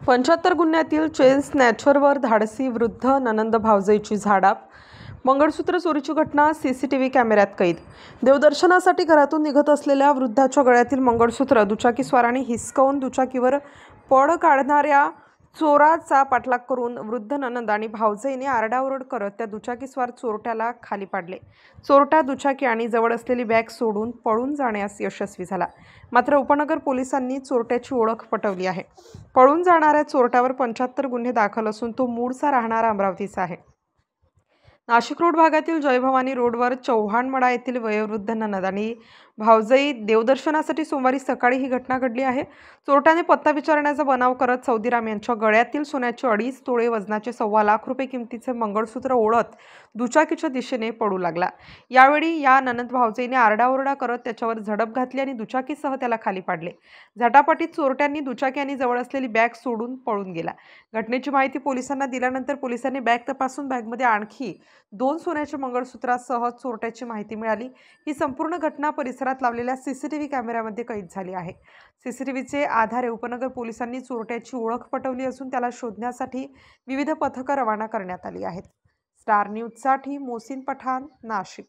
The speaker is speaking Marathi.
75 गुन्ह्यातील चेन स्नॅचरवर धाडसी वृद्ध ननंद भावजईची झाडाप. मंगळसूत्र चोरीची घटना सीसीटीव्ही कॅमेऱ्यात कैद. देवदर्शनासाठी घरातून निघत असलेल्या वृद्धाच्या गळ्यातील मंगळसूत्र दुचाकीस्वाराने हिसकावून दुचाकीवर पळ काढणाऱ्या चोराचा पाठलाग करून वृद्ध ननंद आणि भावजईने आरडाओरड करत त्या दुचाकीस्वार चोरट्याला खाली पाडले. चोरटा दुचाकी आणि जवळ असलेली बॅग सोडून पळून जाण्यास यशस्वी झाला. मात्र उपनगर पोलिसांनी चोरट्याची ओळख पटवली आहे. पळून जाणाऱ्या चोरट्यावर 75 गुन्हे दाखल असून तो मूळचा राहणारा अमरावतीचा आहे. नाशिक रोड भागातील जयभवानी रोडवर चव्हाणमळा येथील वयोवृद्ध ननंद आणि भावजई देवदर्शनासाठी सोमवारी सकाळी ही घटना घडली आहे. चोरट्याने पत्ता विचारण्याचा बनाव करत सौदीराम यांच्या गळ्यातील सोन्याचे 2.5 तोळे वजनाचे 1.25 लाख रुपये किमतीचे मंगळसूत्र ओढत दुचाकीच्या दिशेने पळू लागला. यावेळी या ननंद भावजईने आरडाओरडा करत त्याच्यावर झडप घातली आणि दुचाकीसह त्याला खाली पाडले. झटापटीत चोरट्यांनी दुचाकी आणि जवळ असलेली बॅग सोडून पळून गेला. घटनेची माहिती पोलिसांना दिल्यानंतर पोलिसांनी बॅग तपासून बॅगमध्ये आणखी 2 सोन्याच्या मंगळसूत्रासह चोरट्याची माहिती मिळाली. ही संपूर्ण घटना परिसरात लावलेल्या सीसीटीव्ही कॅमेऱ्यामध्ये कैद झाली आहे. सीसीटीव्हीचे आधारे उपनगर पोलिसांनी चोरट्याची ओळख पटवली असून त्याला शोधण्यासाठी विविध पथकं रवाना करण्यात आली आहेत. स्टार न्यूजसाठी मोहसिन पठाण, नाशिक.